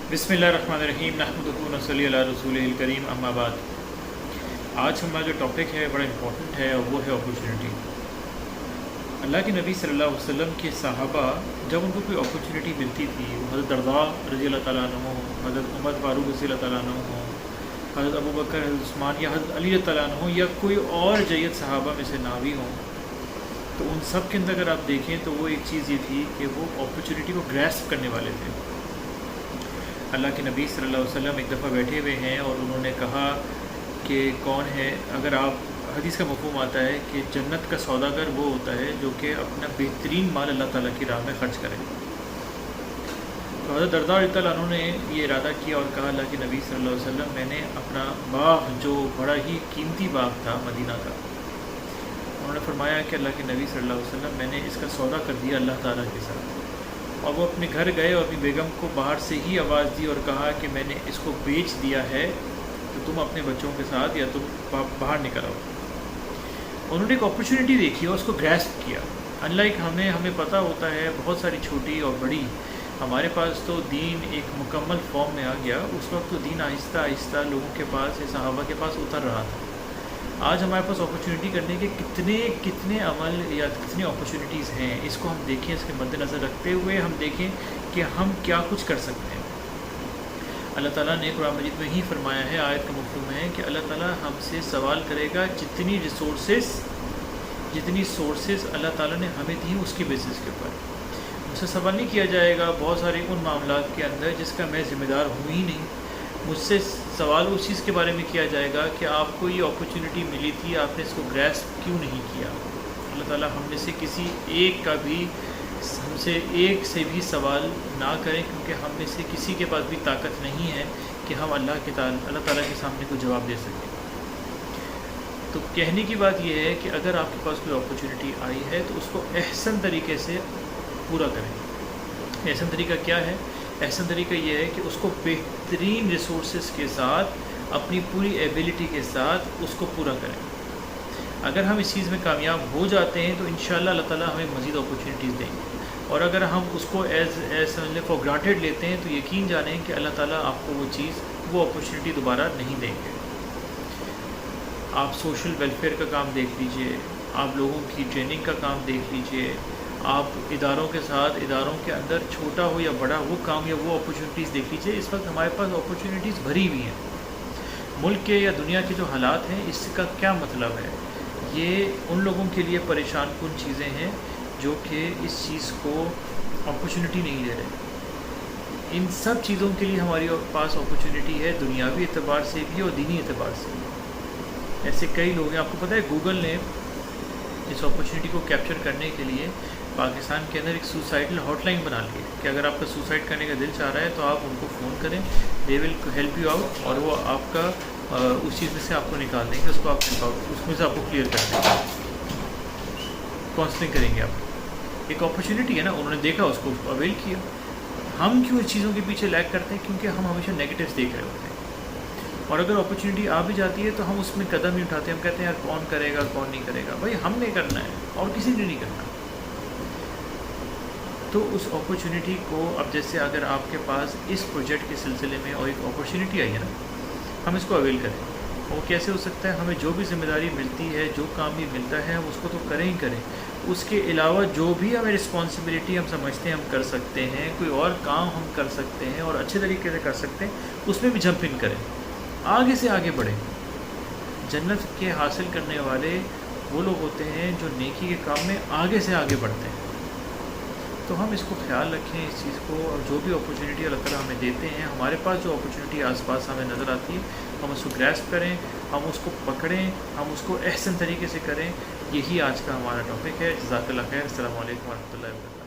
बिस्मिल्लाहिर्रहमानिर्रहीम नहमदुहु व नसल्ली अला रसूलिहिल करीम अम्मा बाद। आज हमारा जो टॉपिक है बड़ा इम्पोर्टेंट है और वो है अपॉर्चुनिटी। अल्लाह के नबी सल्लल्लाहु अलैहि वसल्लम के सहाबा जब उनको कोई अपॉर्चुनिटी मिलती थी, हज़रत दरदा रज़ी अल्लाह तआला अन्हु, हज़रत उमर फारूक रज़ी अल्लाह तआला अन्हु, हज़रत अबू बकर, हज़रत उस्मान या हज़रत अली रज़ी अल्लाह अन्हु या कोई और जय्यद सहाबा में से ना भी हों, तो उन सब के अंदर अगर आप देखें तो वो एक चीज़ ये थी कि वो अपॉर्चुनिटी को ग्रैस्प करने वाले थे। अल्लाह के नबी सल्लल्लाहु अलैहि वसल्लम एक दफ़ा बैठे हुए हैं और उन्होंने कहा कि कौन है, अगर आप हदीस का मफ़हूम आता है कि जन्नत का सौदागर वो होता है जो कि अपना बेहतरीन माल अल्लाह ताला की राह में ख़र्च करे। तो हज़रत दरदा रज़ी अल्लाह अन्हु ने ये इरादा किया और कहा, अल्लाह के नबी सल्लल्लाहु अलैहि वसल्लम, मैंने अपना बाग जो बड़ा ही कीमती बाग था मदीना का, उन्होंने फरमाया कि अल्लाह के नबी सल्लल्लाहु अलैहि वसल्लम, मैंने इसका सौदा कर दिया अल्लाह ताला के साथ। और वो अपने घर गए और अपनी बेगम को बाहर से ही आवाज़ दी और कहा कि मैंने इसको बेच दिया है, तो तुम अपने बच्चों के साथ या तुम बाहर निकल आओ। उन्होंने एक अपॉर्चुनिटी देखी और उसको ग्रैस्प किया। अनलाइक हमें पता होता है बहुत सारी छोटी और बड़ी, हमारे पास तो दीन एक मुकम्मल फॉर्म में आ गया, उस वक्त तो दीन आहिस्ता आहिस्ता लोगों के पास, सहाबा के पास उतर रहा था। आज हमारे पास अपॉर्चुनिटी करने के कितने अमल या कितनी अपॉर्चुनिटीज़ हैं, इसको हम देखें, इसके मद्देनज़र रखते हुए हम देखें कि हम क्या कुछ कर सकते हैं। अल्लाह ताला ने कुरान मजीद में ही फरमाया है, आयत का मफ़हूम है कि अल्लाह ताला हमसे सवाल करेगा जितनी सोर्सेस अल्लाह ताला ने हमें दी उसकी बेसिस के ऊपर। मुझसे सवाल नहीं किया जाएगा बहुत सारे उन मामलात के अंदर जिसका मैं ज़िम्मेदार हूँ ही नहीं। मुझसे सवाल उस चीज़ के बारे में किया जाएगा कि आपको ये अपॉर्चुनिटी मिली थी, आपने इसको ग्रैस्प क्यों नहीं किया। अल्लाह ताला हमने से किसी एक का भी, हमसे एक से भी सवाल ना करें, क्योंकि हम में से किसी के पास भी ताकत नहीं है कि हम अल्लाह ताला के सामने कोई जवाब दे सकें। तो कहने की बात यह है कि अगर आपके पास कोई अपॉर्चुनिटी आई है तो उसको एहसन तरीके से पूरा करें। एहसन तरीका क्या है? एहसन तरीका ये है कि उसको बेहतरीन रिसोर्सेज के साथ, अपनी पूरी एबिलिटी के साथ उसको पूरा करें। अगर हम इस चीज़ में कामयाब हो जाते हैं तो इंशाअल्लाह अल्लाह ताला हमें मज़ीद अपॉर्चुनिटीज़ देंगे। और अगर हम उसको एज फॉर ग्रांटेड लेते हैं तो यकीन जानें कि अल्लाह ताला आपको वो अपॉर्चुनिटी दोबारा नहीं देंगे। आप सोशल वेलफेयर का काम देख लीजिए, आप लोगों की ट्रेनिंग का काम देख लीजिए, आप इदारों के साथ, इदारों के अंदर छोटा हो या बड़ा, वो काम या वो अपॉर्चुनिटीज़ देख लीजिए। इस वक्त हमारे पास अपॉर्चुनिटीज़ भरी हुई हैं। मुल्क के या दुनिया के जो हालात हैं, इसका क्या मतलब है? ये उन लोगों के लिए परेशान कुन चीज़ें हैं जो कि इस चीज़ को अपॉर्चुनिटी नहीं दे रहे। इन सब चीज़ों के लिए हमारे पास अपॉर्चुनिटी है, दुनियावी एतबार से भी और दीनी एतबार से भी। ऐसे कई लोग हैं, आपको पता है गूगल ने इस अपॉर्चुनिटी को कैप्चर करने के लिए पाकिस्तान के अंदर एक सुसाइडल हॉटलाइन बना ली है कि अगर आपका सुसाइड करने का दिल चाह रहा है तो आप उनको फ़ोन करें, they will help you out, और वो आपका उस चीज़ में से आपको निकाल देंगे, उसको आप उसमें से आपको क्लियर कर देंगे, काउंसलिंग करेंगे आप। एक अपॉर्चुनिटी है ना, उन्होंने देखा, उसको अवेल किया। हम क्यों इस चीज़ों के पीछे लैग करते हैं? क्योंकि हम हमेशा नेगेटिव्स देख रहे होते हैं। और अगर अपॉर्चुनिटी आ भी जाती है तो हम उसमें कदम नहीं उठाते। हम कहते हैं यार कौन करेगा, कौन नहीं करेगा। भाई हमने करना है और किसी ने नहीं करना। तो उस अपॉर्चुनिटी को, अब जैसे अगर आपके पास इस प्रोजेक्ट के सिलसिले में और एक अपॉर्चुनिटी आई है ना, हम इसको अवेल करें। वो कैसे हो सकता है? हमें जो भी ज़िम्मेदारी मिलती है, जो काम भी मिलता है, हम उसको तो करें ही करें। उसके अलावा जो भी हमें रिस्पॉन्सिबिलिटी हम समझते हैं हम कर सकते हैं, कोई और काम हम कर सकते हैं और अच्छे तरीके से कर सकते हैं, उसमें भी जंप इन करें, आगे से आगे बढ़ें। जन्नत के हासिल करने वाले वो लोग होते हैं जो नेकी के काम में आगे से आगे बढ़ते हैं। तो हम इसको ख्याल रखें इस चीज़ को, और जो भी अपॉर्चुनिटी अल्लाह ताला हमें देते हैं, हमारे पास जो अपॉर्चुनिटी आसपास हमें नज़र आती है, हम उसको ग्रैस्प करें, हम उसको पकड़ें, हम उसको एहसन तरीके से करें। यही आज का हमारा टॉपिक है। जज़ाकल्लाह खैर। अस्सलामु अलैकुम व रहमतुल्लाहि व बरकातहू।